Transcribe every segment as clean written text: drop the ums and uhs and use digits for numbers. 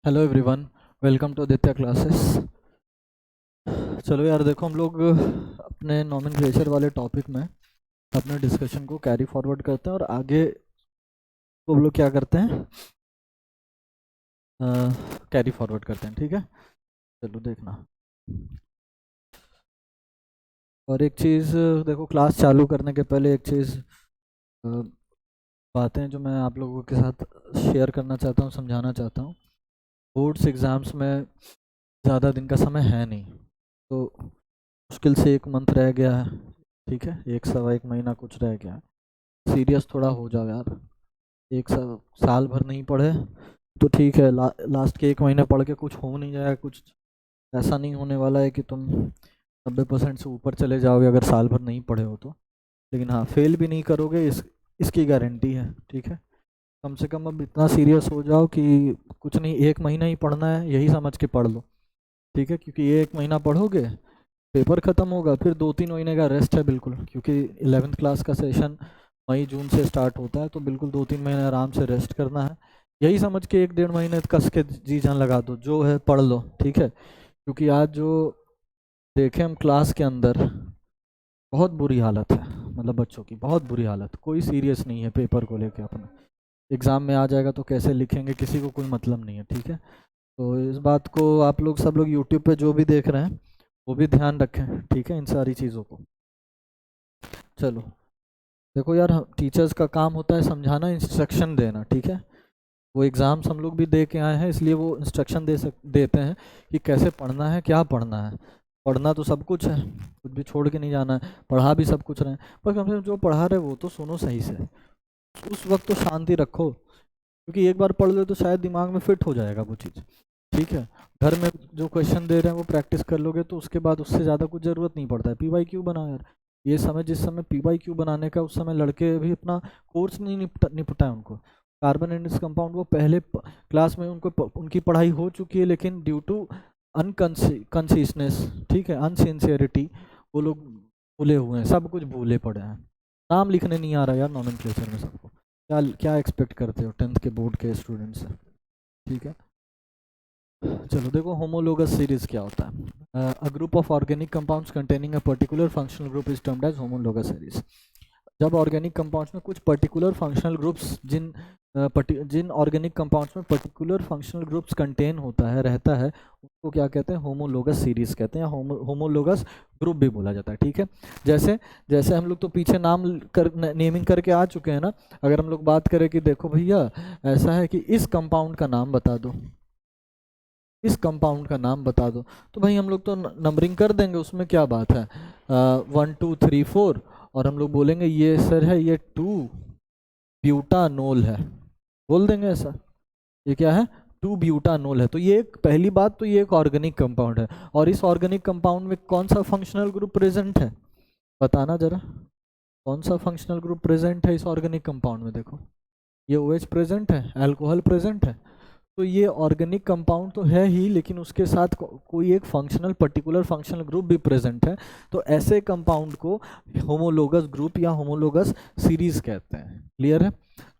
Hello everyone, welcome to Aditya classes. चलो यार, देखो हम लोग अपने नॉमेनक्लेचर वाले टॉपिक में अपने डिस्कशन को कैरी फॉरवर्ड करते हैं और आगे को हम लोग क्या करते हैं, कैरी फॉरवर्ड करते हैं। ठीक है, चलो देखना। और एक चीज़ देखो, क्लास चालू करने के पहले एक चीज़ बातें जो मैं आप लोगों के साथ शेयर करना चाहता हूँ, समझाना चाहता हूँ। बोर्ड्स एग्ज़ाम्स में ज़्यादा दिन का समय है नहीं, तो मुश्किल से 1 मंथ रह गया है। ठीक है, 1 सवा 1 महीना कुछ रह गया है। सीरियस थोड़ा हो जाओ यार। साल भर नहीं पढ़े तो ठीक है, लास्ट के 1 महीने पढ़ के कुछ हो नहीं जाएगा। कुछ ऐसा नहीं होने वाला है कि तुम 90% से ऊपर चले जाओगे अगर साल भर नहीं पढ़े हो तो। लेकिन हाँ, फेल भी नहीं करोगे, इसकी गारंटी है। ठीक है, कम से कम अब इतना सीरियस हो जाओ कि कुछ नहीं, 1 महीना ही पढ़ना है यही समझ के पढ़ लो। ठीक है, क्योंकि ये 1 महीना पढ़ोगे, पेपर ख़त्म होगा, फिर 2-3 महीने का रेस्ट है बिल्कुल, क्योंकि 11th क्लास का सेशन मई जून से स्टार्ट होता है। तो बिल्कुल 2-3 महीने आराम से रेस्ट करना है। यही समझ के 1-1.5 महीने कस के जी जान लगा दो, जो है पढ़ लो। ठीक है, क्योंकि आज जो देखें हम क्लास के अंदर, बहुत बुरी हालत है। मतलब बच्चों की बहुत बुरी हालत, कोई सीरियस नहीं है पेपर को लेके। अपना एग्ज़ाम में आ जाएगा तो कैसे लिखेंगे, किसी को कोई मतलब नहीं है। ठीक है, तो इस बात को आप लोग सब लोग यूट्यूब पे जो भी देख रहे हैं वो भी ध्यान रखें। ठीक है, इन सारी चीज़ों को। चलो देखो यार, टीचर्स का काम होता है समझाना, इंस्ट्रक्शन देना। ठीक है, वो एग्ज़ाम्स हम लोग भी दे के आए हैं, इसलिए वो इंस्ट्रक्शन देते हैं कि कैसे पढ़ना है, क्या पढ़ना है। पढ़ना तो सब कुछ है, कुछ भी छोड़ के नहीं जाना है, पढ़ा भी सब कुछ रहे हैं, पर कम से कम जो पढ़ा रहे वो तो सुनो सही से। उस वक्त तो शांति रखो, क्योंकि एक बार पढ़ लो तो शायद दिमाग में फिट हो जाएगा वो चीज़। ठीक है, घर में जो क्वेश्चन दे रहे हैं वो प्रैक्टिस कर लोगे तो उसके बाद उससे ज़्यादा कुछ ज़रूरत नहीं पड़ता है। PYQ बनाओ यार। ये समय, जिस समय PYQ बनाने का, उस समय लड़के भी अपना कोर्स नहीं निपटा है उनको। कार्बन एंड इट्स कंपाउंड वो पहले क्लास में उनकी पढ़ाई हो चुकी है, लेकिन ड्यू टू अनकंसियसनेस, ठीक है, अनसिंसियरिटी, वो लोग भूले हुए हैं, सब कुछ भूले पड़े हैं। नाम लिखने नहीं आ रहा यार नॉमेनक्लेचर में सबको। क्या क्या एक्सपेक्ट करते हो 10th के बोर्ड के स्टूडेंट से। ठीक है, चलो देखो, होमोलोगस सीरीज क्या होता है। A group of organic compounds containing a particular functional group is termed as homologous series. जब ऑर्गेनिक कंपाउंड्स में कुछ पर्टिकुलर फंक्शनल ग्रुप्स, जिन ऑर्गेनिक कंपाउंड्स में पर्टिकुलर फंक्शनल ग्रुप्स कंटेन होता है, रहता है, उसको क्या कहते हैं, होमोलोगस सीरीज कहते हैं, या होमोलोगस ग्रुप भी बोला जाता है। ठीक है, जैसे जैसे हम लोग तो पीछे नेमिंग करके आ चुके हैं ना। अगर हम लोग बात करें कि देखो भैया, ऐसा है कि इस कंपाउंड का नाम बता दो, इस कंपाउंड का नाम बता दो, तो भाई हम लोग तो नंबरिंग कर देंगे, उसमें क्या बात है। 1 2 3 4, और हम लोग बोलेंगे ये सर है, ये 2 ब्यूटानोल है, बोल देंगे ऐसा। ये क्या है, 2 ब्यूटानोल है। तो ये एक पहली बात, तो ये एक ऑर्गेनिक कंपाउंड है। और इस ऑर्गेनिक कंपाउंड में कौन सा फंक्शनल ग्रुप प्रेजेंट है, बताना जरा। कौन सा फंक्शनल ग्रुप प्रेजेंट है इस ऑर्गेनिक कंपाउंड में, देखो ये OH प्रेजेंट है, अल्कोहल प्रेजेंट है। तो ये ऑर्गेनिक कंपाउंड तो है ही, लेकिन उसके साथ कोई एक पर्टिकुलर फंक्शनल ग्रुप भी प्रेजेंट है। तो ऐसे कंपाउंड को होमोलोगस ग्रुप या होमोलोगस सीरीज कहते हैं। क्लियर है।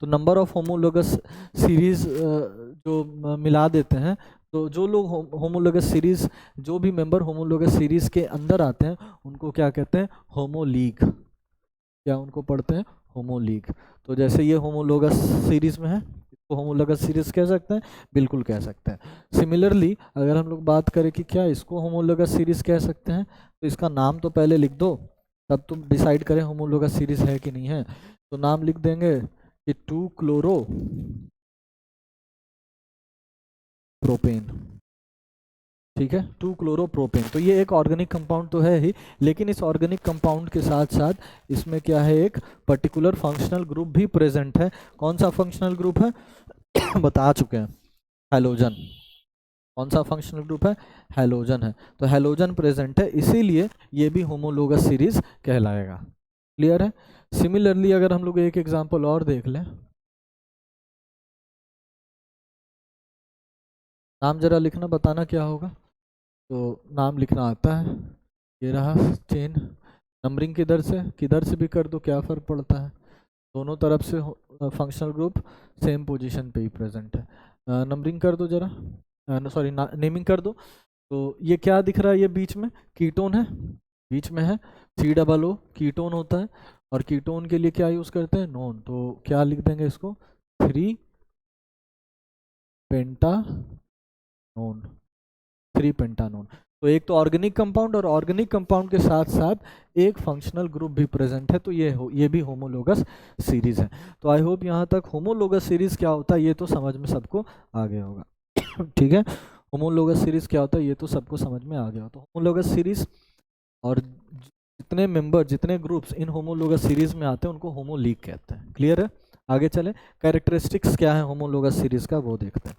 तो नंबर ऑफ होमोलोगस सीरीज जो मिला देते हैं, तो जो लोग होमोलोगस सीरीज, जो भी मेंबर होमोलोगस सीरीज के अंदर आते हैं, उनको क्या कहते हैं, होमोलीग। क्या उनको पढ़ते हैं, होमोलीग। तो जैसे ये होमोलोगस सीरीज में है, इसको होमोलोगस सीरीज कह सकते हैं, बिल्कुल कह सकते हैं। सिमिलरली अगर हम लोग बात करें कि क्या इसको होमोलोगस सीरीज कह सकते हैं, तो इसका नाम तो पहले लिख दो, तब तुम डिसाइड करें होमोलोगस सीरीज है कि नहीं है। तो नाम लिख देंगे कि 2 क्लोरोप्रोपेन। ठीक है, 2 क्लोरोप्रोपेन। तो ये एक ऑर्गेनिक कंपाउंड तो है ही, लेकिन इस ऑर्गेनिक कंपाउंड के साथ साथ इसमें क्या है, एक पर्टिकुलर फंक्शनल ग्रुप भी प्रेजेंट है। कौन सा फंक्शनल ग्रुप है, बता चुके हैं, हैलोजन। कौन सा फंक्शनल ग्रुप है, हैलोजन है। तो हैलोजन प्रेजेंट है, इसीलिए ये भी होमोलोगस सीरीज कहलाएगा। क्लियर है। सिमिलरली अगर हम लोग एक एग्जांपल और देख लें, नाम जरा लिखना, बताना क्या होगा। तो नाम लिखना आता है, ये रहा चेन। नंबरिंग किधर से भी कर दो, क्या फ़र्क पड़ता है, दोनों तरफ से फंक्शनल ग्रुप सेम पोजीशन पे ही प्रेजेंट है। नंबरिंग कर दो जरा। सॉरी नेमिंग कर दो। तो ये क्या दिख रहा है, ये बीच में कीटोन है, बीच में है COO कीटोन होता है, और कीटोन के लिए क्या यूज़ करते हैं, नॉन। तो क्या लिख देंगे इसको, 3 पेंटानोन, 3 पेंटानोन। तो एक तो ऑर्गेनिक कंपाउंड, और ऑर्गेनिक कंपाउंड के साथ साथ एक फंक्शनल ग्रुप भी प्रेजेंट है, तो ये भी होमोलोगस सीरीज है। तो आई होप यहाँ तक होमोलोगस सीरीज क्या होता है ये तो समझ में सबको आ गया होगा। ठीक है, होमोलोगस सीरीज क्या होता है ये तो सबको समझ में आ गया। तो होमोलोगस सीरीज, और जितने मेंबर, जितने ग्रुप्स इन होमोलोगस सीरीज में आते हैं उनको होमोलीग कहते हैं। क्लियर है, आगे चले। कैरेक्टरिस्टिक्स क्या है होमोलोगस सीरीज का वो देखते हैं।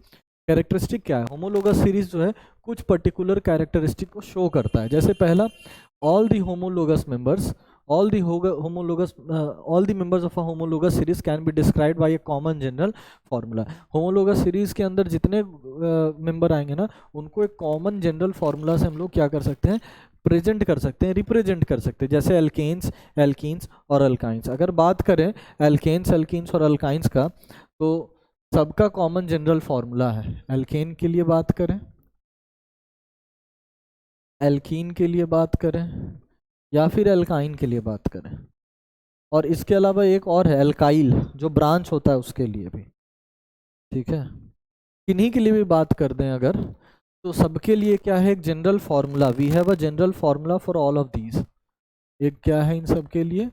कैरेक्टरिस्टिक क्या है, होमोलोगस सीरीज जो है कुछ पर्टिकुलर कैरेक्टरिस्टिक को शो करता है। जैसे पहला, all the homologous members, all the homologous all the members of a homologous series can be described by a common general formula। homologous series के अंदर जितने मेंबर आएंगे ना उनको एक कॉमन जनरल फार्मूला से हम लोग क्या कर सकते हैं, प्रेजेंट कर सकते हैं, रिप्रेजेंट कर सकते हैं। जैसे एल्केन्स, एल्कीन्स और अल्काइंस। अगर बात करें एल्केन्स, एल्कीन्स और अल्काइंस का, तो सबका कॉमन जनरल फार्मूला है। एल्केन के लिए बात करें, एल्कीन के लिए बात करें, या फिर एल्काइन के लिए बात करें, और इसके अलावा एक और है एल्काइल जो ब्रांच होता है उसके लिए भी। ठीक है, किन्हीं के लिए भी बात कर दें अगर, तो सबके लिए क्या है, एक general formula, we have a general formula for all of these. एक क्या है इन सब के लिए,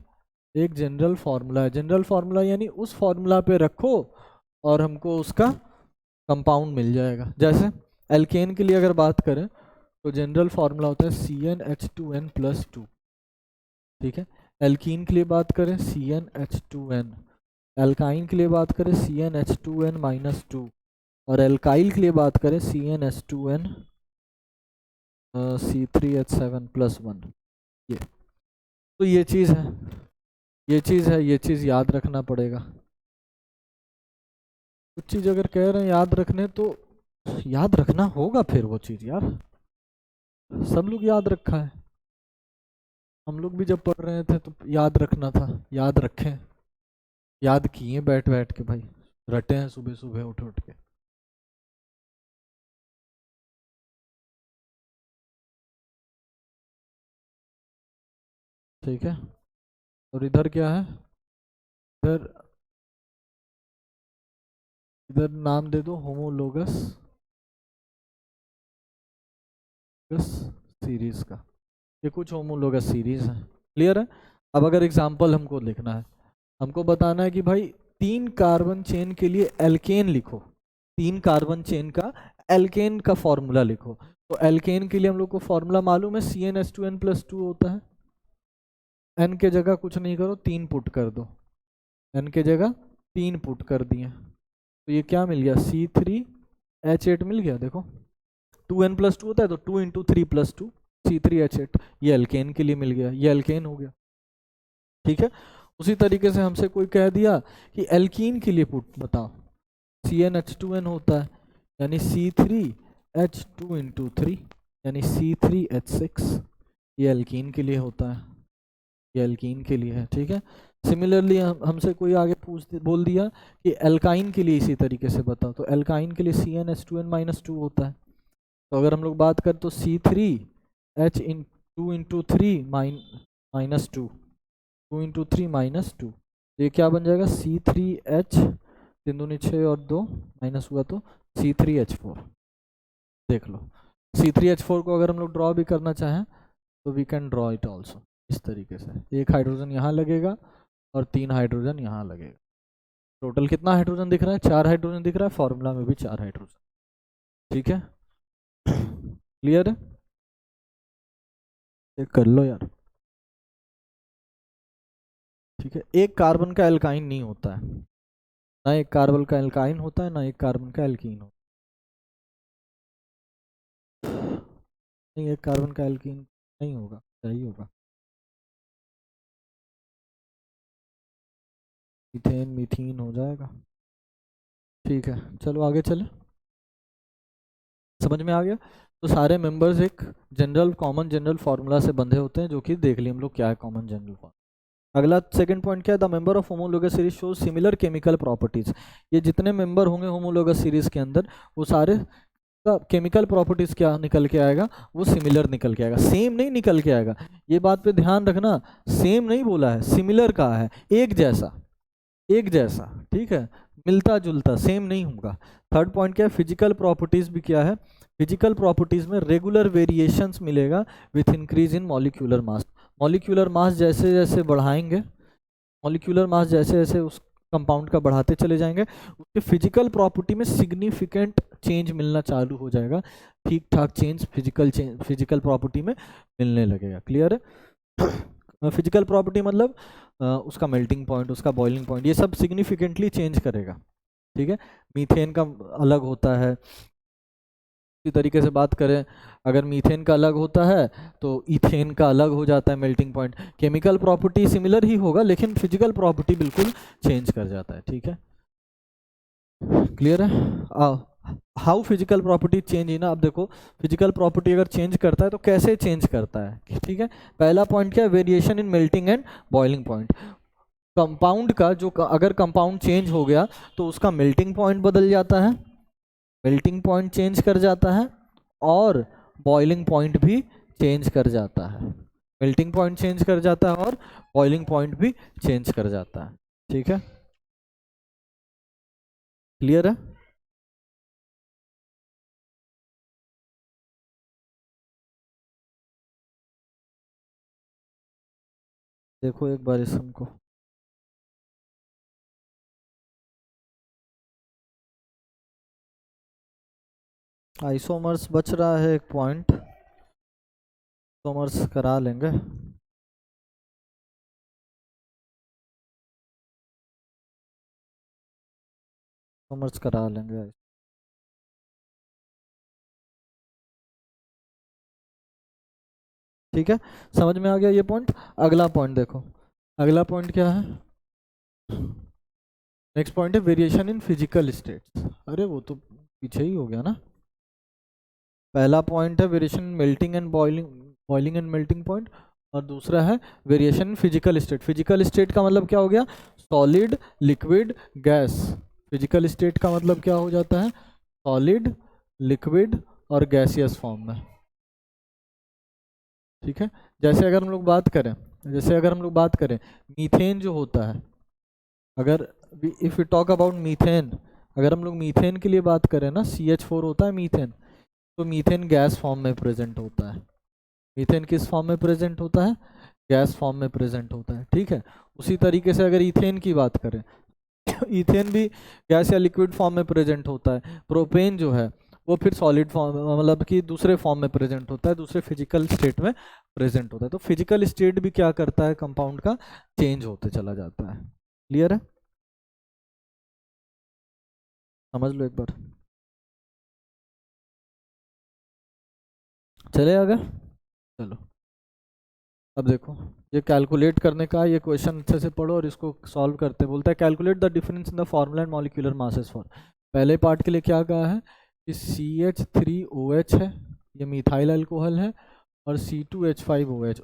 एक जनरल फार्मूला है। जनरल फार्मूला यानी उस फार्मूला पे रखो और हमको उसका कंपाउंड मिल जाएगा। जैसे एल्केन के लिए अगर बात करें तो जनरल फार्मूला होता है CnH2n+2। ठीक है, एल्कीन के लिए बात करें CnH2n, एल्काइन के लिए बात करें CnH2n-2, और एल्काइल के लिए बात करें CnH2n C3H7+1। ये तो ये चीज़ है, ये चीज़ है, ये चीज़ याद रखना पड़ेगा। कुछ चीज़ अगर कह रहे हैं याद रखने तो याद रखना होगा फिर वो चीज़ यार, सब लोग याद रखा है, हम लोग भी जब पढ़ रहे थे तो याद रखना था, याद रखें, याद किए बैठ बैठ के भाई, रटे हैं सुबह सुबह उठ उठ के। ठीक है, और इधर क्या है, इधर इधर नाम दे दो होमोलोगस सीरीज का। ये कुछ होमोलोगस सीरीज है। क्लियर है। अब अगर एग्जांपल हमको लिखना है, हमको बताना है कि भाई 3 कार्बन चेन के लिए एल्केन लिखो, 3 कार्बन चेन का एल्केन का फॉर्मूला लिखो। तो एल्केन के लिए हम लोग को फॉर्मूला मालूम है CnH2n+2 होता है। एन के जगह कुछ नहीं करो, 3 पुट कर दो, एन के जगह 3 पुट कर दिए, तो ये क्या मिल गया, C3H8 मिल गया। देखो 2n+2 होता है तो 2 × 3+2 C3H8, ये एल्केन के लिए मिल गया, ये एल्केन हो गया। ठीक है, उसी तरीके से हमसे कोई कह दिया कि एल्कीन के लिए पुट बताओ, CnH2n होता है यानी C3H2 × 3 यानी C3H6, ये एल्कीन के लिए होता है, ये एल्कीन के लिए है। ठीक है, सिमिलरली हमसे कोई आगे बोल दिया कि एल्काइन के लिए इसी तरीके से बताओ, तो एल्काइन के लिए CnH2n-2 होता है। तो अगर हम लोग बात करें तो C3H2 × 3 -2, 2 × 3 -2, ये क्या बन जाएगा, C3H 3 दूनी 6 और 2 माइनस हुआ तो C3H4। देख लो, C3H4 को अगर हम लोग ड्रॉ भी करना चाहें तो we can draw it also इस तरीके से। एक हाइड्रोजन यहाँ लगेगा और 3 हाइड्रोजन यहाँ लगेगा। टोटल कितना हाइड्रोजन दिख रहा है, 4 हाइड्रोजन दिख रहा है, फॉर्मूला में भी 4 हाइड्रोजन। ठीक है, क्लियर है, चेक कर लो यार। ठीक है, एक कार्बन का एल्काइन नहीं होता है, ना एक कार्बन का एल्काइन होता है, ना एक कार्बन का एल्कीन होता है। नहीं, एक कार्बन का एल्कीन नहीं होगा, सही होगा, इथेन मीथीन हो जाएगा। ठीक है, चलो आगे चले, समझ में आ गया। तो सारे मेंबर्स एक जनरल कॉमन जनरल फार्मूला से बंधे होते हैं, जो कि देख लिए हम लोग क्या है कॉमन जनरल फार्मूला। अगला सेकंड पॉइंट क्या है, the member of homologous series shows similar chemical properties. ये जितने मेंबर होंगे होमोलोगस सीरीज के अंदर वो सारे का केमिकल प्रॉपर्टीज क्या निकल के आएगा, वो सिमिलर निकल के आएगा, सेम नहीं निकल के आएगा। ये बात पे ध्यान रखना, सेम नहीं बोला है, सिमिलर कहा है, एक जैसा, एक जैसा, ठीक है, मिलता जुलता, सेम नहीं होगा। थर्ड पॉइंट क्या है, फिजिकल प्रॉपर्टीज भी क्या है, फिजिकल प्रॉपर्टीज में रेगुलर वेरिएशंस मिलेगा with increase in molecular mass. Molecular mass जैसे जैसे बढ़ाएंगे, मॉलिक्यूलर मास जैसे जैसे उस कंपाउंड का बढ़ाते चले जाएंगे, उसके फिजिकल प्रॉपर्टी में सिग्निफिकेंट चेंज मिलना चालू हो जाएगा, ठीक ठाक चेंज फिजिकल प्रॉपर्टी में मिलने लगेगा। क्लियर है? फिजिकल प्रॉपर्टी मतलब उसका मेल्टिंग पॉइंट, उसका बॉइलिंग पॉइंट, ये सब सिग्निफिकेंटली चेंज करेगा। ठीक है, मीथेन का अलग होता है, इसी तरीके से बात करें, अगर मीथेन का अलग होता है तो इथेन का अलग हो जाता है melting point. Chemical property similar ही होगा लेकिन फिजिकल प्रॉपर्टी बिल्कुल चेंज कर जाता है। ठीक है, क्लियर है? How physical property change in, अब देखो फिजिकल प्रॉपर्टी अगर चेंज करता है तो कैसे चेंज करता है। ठीक है, पहला पॉइंट क्या है, variation in melting and boiling point. Compound का जो अगर कंपाउंड चेंज हो गया तो उसका मेल्टिंग पॉइंट बदल जाता है, मेल्टिंग पॉइंट चेंज कर जाता है, और बॉइलिंग पॉइंट भी चेंज कर जाता है। मेल्टिंग पॉइंट चेंज कर जाता है और बॉइलिंग पॉइंट भी चेंज कर जाता है। ठीक है, क्लियर है? देखो एक बार इसको, आइसोमर्स बच रहा है एक पॉइंट, आइसोमर्स करा लेंगे। आइसोमर्स करा लेंगे। ठीक है, समझ में आ गया ये पॉइंट। अगला पॉइंट देखो, अगला पॉइंट क्या है, नेक्स्ट पॉइंट है वेरिएशन इन फिजिकल स्टेट्स। अरे वो तो पीछे ही हो गया ना, पहला पॉइंट है variation melting and boiling, boiling and melting point, और दूसरा है variation in physical state. Physical state का मतलब क्या हो गया, solid, liquid, gas. Physical state का मतलब क्या हो जाता है, सॉलिड, लिक्विड और गैसियस फॉर्म में। ठीक है, जैसे अगर हम लोग बात करें, जैसे अगर हम लोग बात करें मीथेन जो होता है, अगर if you talk about methane, अगर हम लोग मीथेन के लिए बात करें ना, CH4 होता है मीथेन, तो मीथेन गैस फॉर्म में प्रेजेंट होता है। मीथेन किस फॉर्म में प्रेजेंट होता है, गैस फॉर्म में प्रेजेंट होता है। ठीक है, उसी तरीके से अगर इथेन की बात करें इथेन भी गैस या लिक्विड फॉर्म में प्रेजेंट होता है। प्रोपेन जो है वो फिर सॉलिड फॉर्म, मतलब कि दूसरे फॉर्म में प्रेजेंट होता है, दूसरे फिजिकल स्टेट में प्रेजेंट होता है। तो फिजिकल स्टेट भी क्या करता है, कंपाउंड का चेंज होते चला जाता है। क्लियर है? समझ लो एक बार, चले आगे, चलो अब देखो, ये कैलकुलेट करने का, ये क्वेश्चन अच्छे से पढ़ो और इसको सॉल्व करते हैं। बोलता है calculate the difference in the formula and molecular masses for. पहले पार्ट के लिए क्या कहा है कि CH3OH है, ये मिथाइल अल्कोहल है, और C2H5OH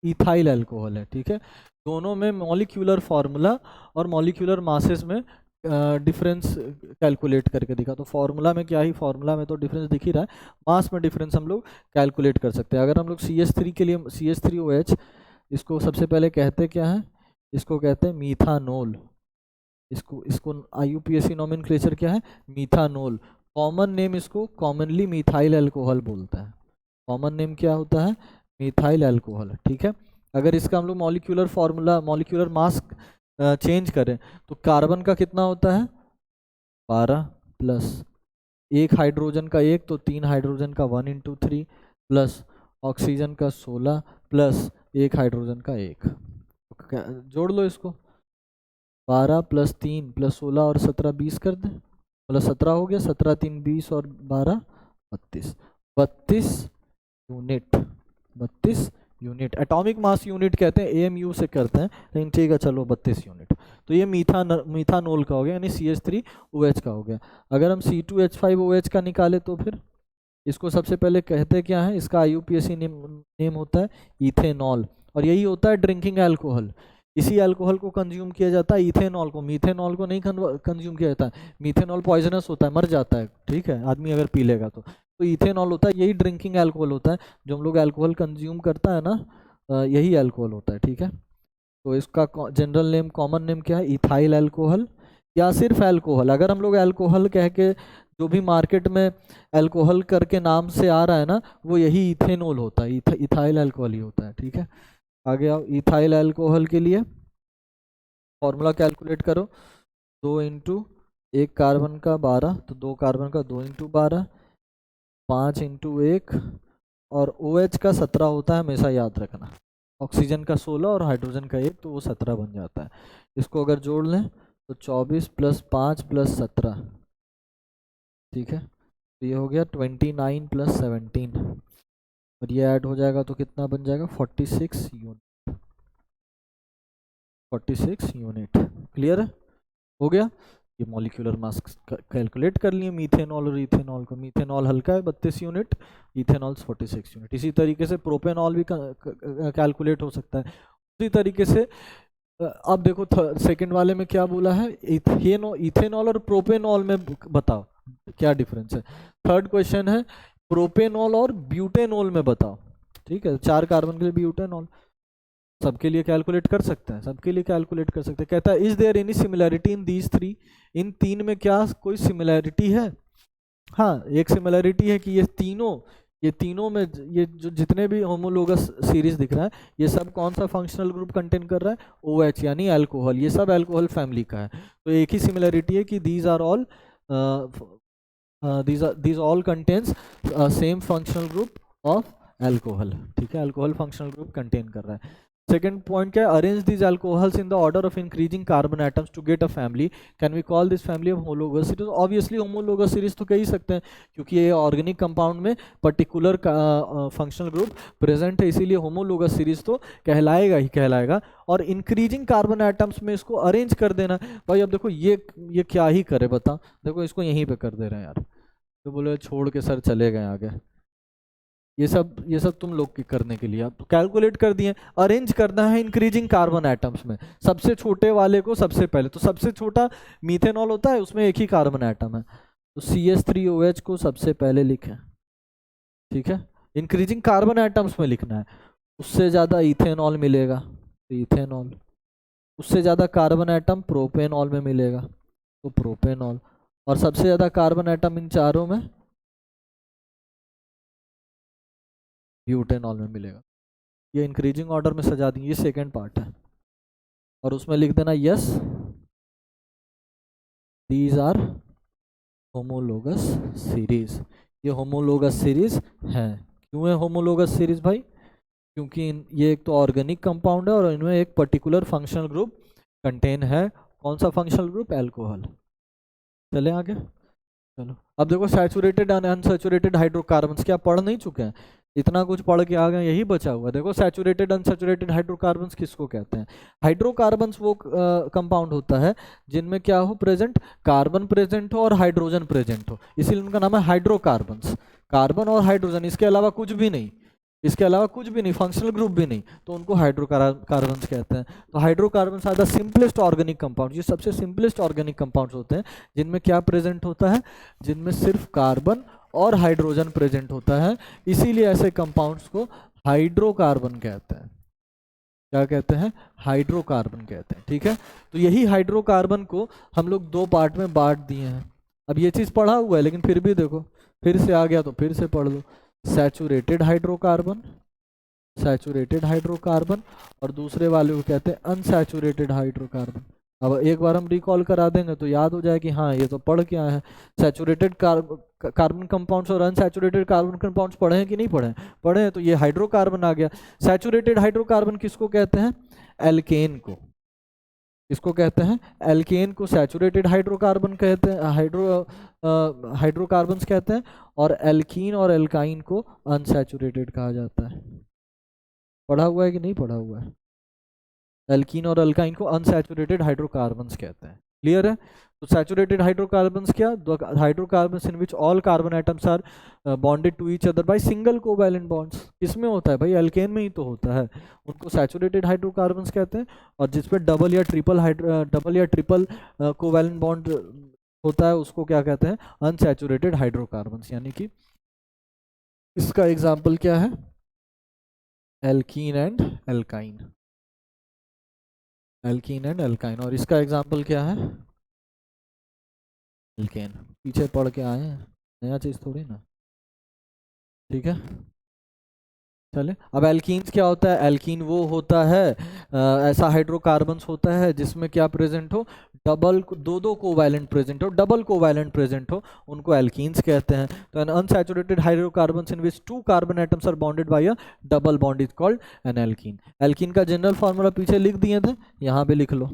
इथाइल अल्कोहल है। ठीक है, दोनों में मॉलिक्यूलर फार्मूला और मॉलिक्यूलर मासेस में डिफरेंस कैलकुलेट करके दिखा। तो फार्मूला में क्या ही, फार्मूला में तो डिफरेंस दिख ही रहा है, मास में डिफरेंस हम लोग कैलकुलेट कर सकते हैं। अगर हम लोग CH3 के लिए, CH3OH, इसको सबसे पहले कहते क्या है, इसको कहते हैं मीथानोल। इसको IUPAC नोमेनक्लेचर क्या है, मीथानोल। कॉमन नेम इसको कॉमनली मिथाइल अल्कोहल बोलता है। कॉमन नेम क्या होता है, मिथाइल अल्कोहल। ठीक है, अगर इसका हम लोग molecular formula, molecular mass change करें तो कार्बन का कितना होता है, 12 प्लस एक हाइड्रोजन का एक, तो 3 हाइड्रोजन का 1 × 3 प्लस ऑक्सीजन का 16 प्लस एक हाइड्रोजन का एक। जोड़ लो इसको, 12 + 3 + 16 और 17 20 कर दें, मतलब 17 हो गया, 17 3 20 और 12 32, 32 unit, 32 unit. Atomic mass unit कहते हैं, AMU से करते हैं, लेकिन ठीक है चलो 32 यूनिट। तो ये मीथानोल का हो गया, यानी CH3OH का हो गया। अगर हम C2H5OH का निकाले तो फिर इसको सबसे पहले कहते क्या है, इसका IUPAC नेम होता है इथेनॉल, और यही होता है ड्रिंकिंग अल्कोहल। इसी अल्कोहल को कंज्यूम किया जाता है इथेनॉल को, मीथेनॉल को नहीं कंज्यूम किया जाता है। मीथेनॉल पॉइजनस होता है, मर जाता है, ठीक है, आदमी अगर पी लेगा तो इथेनॉल होता है, यही ड्रिंकिंग अल्कोहल होता है। जो हम लोग अल्कोहल कंज्यूम करता है ना, यही अल्कोहल होता है, ठीक है। तो इसका जनरल नेम, कॉमन नेम क्या है? इथाइल अल्कोहल या सिर्फ अल्कोहल। अगर हम लोग अल्कोहल कह के जो भी मार्केट में अल्कोहल करके नाम से आ रहा है ना, वो यही इथेनॉल होता है, इथाइल अल्कोहल ही होता है, ठीक है। आगे आओ, इथाइल अल्कोहल के लिए फॉर्मूला कैलकुलेट करो। 2 इंटू 1 कार्बन का 12, तो 2 कार्बन का 2 इंटू 12, 5 इंटू 1, और OH का 17 होता है, हमेशा याद रखना। ऑक्सीजन का 16 और हाइड्रोजन का 1, तो वो 17 बन जाता है। इसको अगर जोड़ लें तो 24 + 5 + 17, ठीक है। तो ये हो गया 29 + 17, और ये ऐड हो जाएगा तो कितना बन जाएगा? 46 यूनिट। 46 यूनिट। क्लियर है? हो गया। ये मॉलिक्यूलर मास कैलकुलेट कर लिए मीथेनॉल और इथेनॉल को। मीथेनॉल हल्का है 32 यूनिट, इथेनॉल 46 यूनिट। इसी तरीके से प्रोपेनॉल भी कैलकुलेट हो सकता है उसी तरीके से। अब देखो सेकंड वाले में क्या बोला है, इथेनॉल और प्रोपेनॉल में बताओ क्या डिफरेंस है। थर्ड क्वेश्चन है प्रोपेनॉल और ब्यूटेनॉल में बताओ, ठीक है। 4 कार्बन के लिए ब्यूटेनॉल, सबके लिए कैलकुलेट कर सकते हैं, सबके लिए कैलकुलेट कर सकते हैं। कहता है is there any similarity in these 3, इन 3 में क्या कोई सिमिलैरिटी है? हाँ, एक सिमिलैरिटी है कि ये तीनों में ये जो जितने भी होमोलोगस सीरीज दिख रहा है, ये सब कौन सा फंक्शनल ग्रुप कंटेन कर रहा है? OH, यानी अल्कोहल। ये सब अल्कोहल फैमिली का है। तो एक ही सिमिलैरिटी है कि these all contains same functional group of alcohol, ठीक है। अल्कोहल फंक्शनल ग्रुप कंटेन कर रहा है। सेकंड पॉइंट क्या है? Arrange these alcohols in the order of increasing carbon atoms to get a family, can we call this family of homologous series? Obviously homologous series तो कह ही सकते हैं, क्योंकि ये ऑर्गेनिक कंपाउंड में पर्टिकुलर फंक्शनल ग्रुप प्रेजेंट है, इसीलिए होमोलोगस सीरीज तो कहलाएगा ही कहलाएगा। और इंक्रीजिंग कार्बन एटम्स में इसको अरेंज कर देना। भाई अब देखो ये क्या ही करे बता, देखो इसको यहीं पे कर दे रहे हैं यार, तो बोले छोड़ के सर चले गए आगे। ये सब तुम लोग के करने के लिए आप कैलकुलेट कर दिए। अरेंज करना है इंक्रीजिंग कार्बन एटम्स में, सबसे छोटे वाले को सबसे पहले। तो सबसे छोटा मीथेनॉल होता है, उसमें एक ही कार्बन एटम है, तो CH3OH को सबसे पहले लिखें, ठीक है। इंक्रीजिंग कार्बन एटम्स में लिखना है। उससे ज़्यादा इथेनॉल मिलेगा तो इथेनॉल, उससे ज़्यादा कार्बन एटम प्रोपेनॉल में मिलेगा तो प्रोपेनॉल, और सबसे ज़्यादा कार्बन एटम इन चारों में ब्यूटेनॉल में मिलेगा। ये इंक्रीजिंग ऑर्डर में सजा दी, ये सेकेंड पार्ट है। और उसमें लिख देना yes these are homologous series. ये होमोलोगस सीरीज है। क्यों है होमोलोगस सीरीज भाई? क्योंकि ये एक तो ऑर्गेनिक कंपाउंड है और इनमें एक पर्टिकुलर फंक्शनल ग्रुप कंटेन है। कौन सा फंक्शनल ग्रुप? अल्कोहल। चले आगे। चलो अब देखो सैचुरेटेड एंड अनसैचुरेटेड हाइड्रोकार्बन्स, क्या पढ़ नहीं चुके हैं? इतना कुछ पढ़ के आ गए, यही बचा हुआ। देखो सैचुरेटेड अनसैचुरेटेड हाइड्रोकार्बन्स किसको कहते हैं? हाइड्रोकार्बन्स वो कंपाउंड होता है जिनमें क्या हो प्रेजेंट, कार्बन प्रेजेंट हो और हाइड्रोजन प्रेजेंट हो, इसीलिए उनका नाम है हाइड्रोकार्बन्स। कार्बन और हाइड्रोजन, इसके अलावा कुछ भी नहीं, इसके अलावा कुछ भी नहीं, फंक्शनल ग्रुप भी नहीं, तो उनको हाइड्रोकार्बन्स कहते हैं। तो hydrocarbons are the simplest organic compound, ये सबसे सिंपलेस्ट ऑर्गेनिक कंपाउंड्स होते हैं जिनमें क्या प्रेजेंट होता है, जिनमें सिर्फ कार्बन और हाइड्रोजन प्रेजेंट होता है। इसीलिए ऐसे कंपाउंड्स को हाइड्रोकार्बन कहते हैं। क्या कहते हैं? हाइड्रोकार्बन कहते हैं, ठीक है। तो यही हाइड्रोकार्बन को हम लोग 2 पार्ट में बांट दिए हैं। अब ये चीज़ पढ़ा हुआ है, लेकिन फिर भी देखो, फिर से आ गया तो फिर से पढ़ लो। सैचुरेटेड हाइड्रोकार्बन, सैचुरेटेड हाइड्रोकार्बन, और दूसरे वाले को कहते हैं अनसैचुरेटेड हाइड्रोकार्बन। अब एक बार हम रिकॉल करा देंगे तो याद हो जाए कि हाँ ये तो पढ़ क्या है। सैचुरेटेड कार्बन कंपाउंड्स और अनसैचुरेटेड कार्बन कंपाउंड्स पढ़े हैं कि नहीं पढ़े हैं? पढ़े हैं। तो ये हाइड्रोकार्बन आ गया। सैचुरेटेड हाइड्रोकार्बन किसको कहते हैं? एल्केन को। इसको कहते हैं एल्केन को सैचुरेटेड हाइड्रोकार्बन कहते हैं, हाइड्रोकार्बन्स कहते हैं। और एल्कीन और एल्काइन को अनसैचुरेटेड कहा जाता है। पढ़ा हुआ है कि नहीं पढ़ा हुआ है? एल्कीन और अल्काइन को अनसैचुरेटेड हाइड्रोकार्बन्स कहते हैं। क्लियर है? तो सैचुरेटेड हाइड्रोकार्बन्स क्या, hydrocarbons in which all carbon atoms are bonded to each other by single covalent bonds. किसमें होता है भाई, एल्केन में ही तो होता है, उनको सैचुरेटेड हाइड्रोकार्बन्स कहते हैं। और जिसपे डबल या ट्रिपल कोवैलेंट बॉन्ड होता है उसको क्या कहते हैं, अनसैचुरेटेड हाइड्रोकार्बन्स। यानी कि इसका एग्जाम्पल क्या है, alkene and alkyne, alkene and alkyne. और इसका एग्जाम्पल क्या है, एल्केन। पीछे पढ़ के आए हैं, नया चीज थोड़ी ना, ठीक है। चले, अब एल्कीन्स क्या होता है, एल्कीन वो होता है ऐसा हाइड्रोकार्बन्स होता है जिसमें क्या प्रेजेंट हो, डबल दो कोवैलेंट प्रेजेंट हो, डबल कोवैलेंट प्रेजेंट हो, उनको एल्कीन्स कहते हैं। तो an unsaturated hydrocarbons in which 2 carbon atoms are bonded by a double bond is called an alkene. Alkene का जनरल फार्मूला पीछे लिख दिए थे, यहाँ पे लिख लो,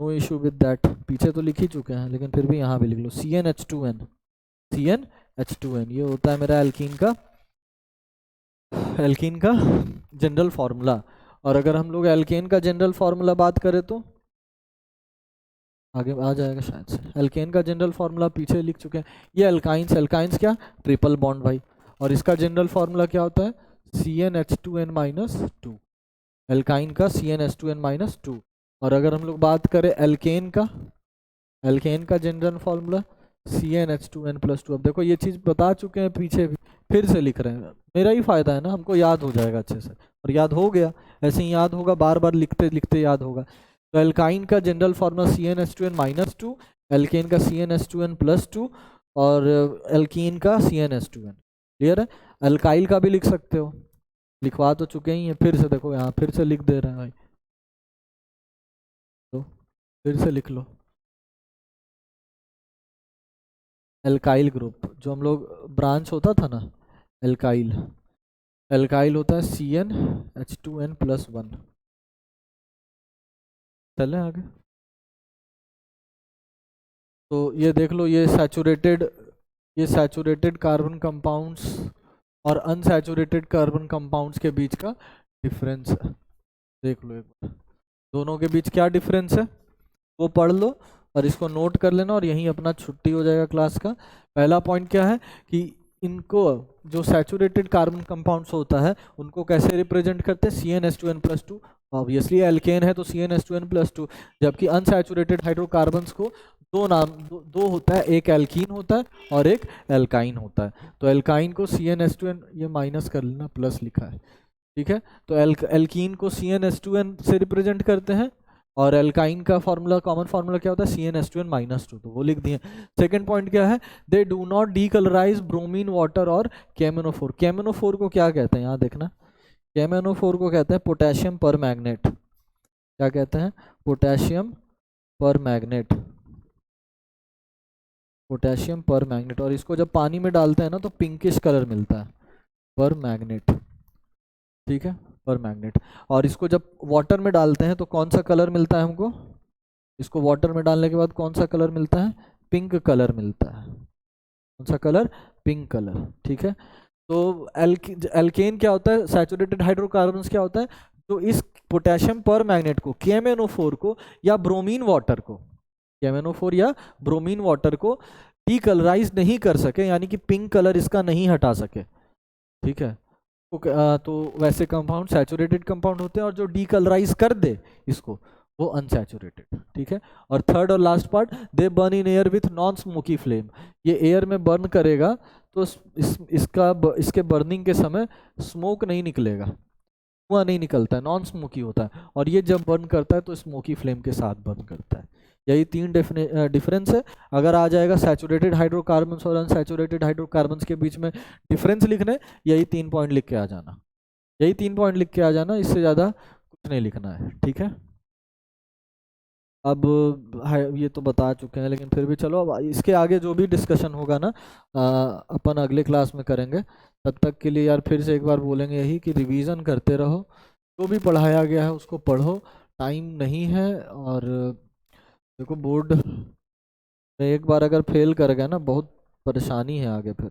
नो इशू विद दैट, पीछे तो लिख ही चुके हैं लेकिन फिर भी यहाँ भी लिख लो, CnH2n, CnH2n ये होता है मेरा एल्कीन का जनरल फार्मूला। और अगर हम लोग एल्केन का जनरल फार्मूला बात करें तो आगे आ जाएगा शायद से, एल्केन का जनरल फार्मूला पीछे लिख चुके हैं। ये एल्काइंस क्या, ट्रिपल बॉन्ड भाई, और इसका जनरल फार्मूला क्या होता है, CnH2n-2, एल्काइन का CnH2n-2। और अगर हम लोग बात करें एल्केन का जनरल फार्मूला CnH2n+2। अब देखो ये चीज़ बता चुके हैं पीछे भी, फिर से लिख रहे हैं, मेरा ही फायदा है ना, हमको याद हो जाएगा अच्छे से, और याद हो गया, ऐसे ही याद होगा, बार बार लिखते लिखते याद होगा। तो एल्काइन का जनरल फार्मूला CnH2n-2, एल्केन का CnH2n+2, और एल्कीन का CnH2n। क्लियर है। अल्काइल का भी लिख सकते हो, लिखवा तो चुके ही हैं, फिर से देखो यहाँ फिर से लिख दे रहे हैं भाई, तो फिर से लिख लो, एल्काइल ग्रुप, जो हम लोग ब्रांच होता था ना एल्काइल होता है CnH2n+1। चले आगे, तो ये देख लो, ये सैचुरेटेड कार्बन कंपाउंड्स और अनसैचुरेटेड कार्बन कंपाउंड्स के बीच का डिफरेंस है। देख लो एक बार, दोनों के बीच क्या डिफरेंस है वो पढ़ लो और इसको नोट कर लेना, और यहीं अपना छुट्टी हो जाएगा क्लास का। पहला पॉइंट क्या है कि इनको जो सैचुरेटेड कार्बन कंपाउंड्स होता है उनको कैसे रिप्रेजेंट करते हैं, CnH2n+2। ऑब्वियसली एल्केन है तो CnH2n+2, जबकि अनसैचुरेटेड हाइड्रोकार्बन्स को दो होता है, एक एल्कीन होता है और एक एल्काइन होता है। तो एल्काइन को CnH2n, ये माइनस कर लेना, प्लस लिखा है, ठीक है। तो एल्कीन को CnH2n से रिप्रेजेंट करते हैं, और एल्काइन का फार्मूला, कॉमन फार्मूला क्या होता है, CnH2n-2, तो वो लिख दिए। सेकंड पॉइंट क्या है, they do not decolourise bromine water और KMnO4। KMnO4 को क्या कहते हैं, यहाँ देखना, KMnO4 को कहते हैं पोटेशियम पर मैग्नेट। क्या कहते हैं, पोटेशियम पर मैग्नेट, पोटेशियम पर मैग्नेट। और इसको जब पानी में डालते हैं ना तो पिंकिश कलर मिलता है, पर मैग्नेट, ठीक है, पर मैग्नेट। और इसको जब वाटर में डालते हैं तो कौन सा कलर मिलता है हमको, इसको वाटर में डालने के बाद कौन सा कलर मिलता है, पिंक कलर मिलता है। कौन सा कलर, पिंक कलर, ठीक है। तो एल्केन क्या होता है, सैचुरेटेड हाइड्रोकार्बन्स क्या होता है, तो इस पोटेशियम पर मैग्नेट को, KMnO4 को या ब्रोमीन वाटर को, KMnO4 या ब्रोमीन वाटर को डीकलराइज नहीं कर सके, यानी कि पिंक कलर इसका नहीं हटा सके, ठीक है। तो वैसे कंपाउंड सैचुरेटेड कंपाउंड होते हैं, और जो डीकलराइज कर दे इसको वो अनसैचुरेटेड, ठीक है। और थर्ड और last part, they burn in air with non smoky flame. ये एयर में बर्न करेगा तो इसके बर्निंग के समय स्मोक नहीं निकलेगा, धुआं नहीं निकलता है, नॉन स्मोकी होता है। और ये जब बर्न करता है तो स्मोकी फ्लेम के साथ बर्न करता है। यही तीन डिफरेंस है। अगर आ जाएगा सैचुरेटेड हाइड्रोकार्बन्स और अनसैचुरेटेड हाइड्रोकार्बन्स के बीच में डिफरेंस लिखने, यही 3 पॉइंट लिख के आ जाना, यही 3 पॉइंट लिख के आ जाना, इससे ज़्यादा कुछ नहीं लिखना है, ठीक है। अब ये तो बता चुके हैं, लेकिन फिर भी चलो, अब इसके आगे जो भी डिस्कशन होगा ना अपन अगले क्लास में करेंगे। तब तक के लिए यार फिर से एक बार बोलेंगे यही कि रिवीजन करते रहो, जो भी पढ़ाया गया है उसको पढ़ो, टाइम नहीं है। और देखो बोर्ड में एक बार अगर फेल कर गया ना बहुत परेशानी है आगे फिर,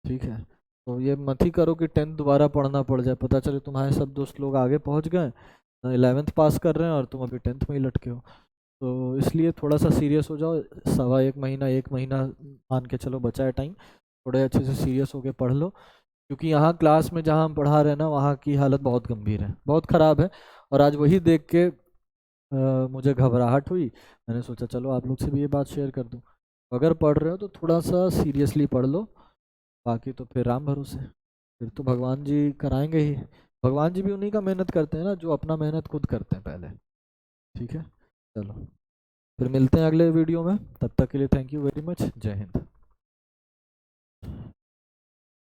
ठीक है। तो ये मत ही करो कि 10th दोबारा पढ़ना पड़ जाए, पता चले तुम्हारे सब दोस्त लोग आगे पहुंच गए, 11th पास कर रहे हैं और तुम अभी 10th में ही लटके हो। तो इसलिए थोड़ा सा सीरियस हो जाओ, सवा एक महीना मान के चलो बचा है टाइम, थोड़े अच्छे से सीरियस होके पढ़ लो, क्योंकि यहाँ क्लास में जहाँ हम पढ़ा रहे हैं ना, वहाँ की हालत बहुत गंभीर है, बहुत ख़राब है। और आज वही देख के मुझे घबराहट हुई, मैंने सोचा चलो आप लोग से भी ये बात शेयर कर दूँ। अगर पढ़ रहे हो तो थोड़ा सा सीरियसली पढ़ लो, बाकी तो फिर राम भरोसे, फिर तो भगवान जी कराएंगे ही। भगवान जी भी उन्हीं का मेहनत करते हैं ना, जो अपना मेहनत खुद करते हैं पहले। ठीक है, चलो फिर मिलते हैं अगले वीडियो में, तब तक के लिए थैंक यू वेरी मच, जय हिंद।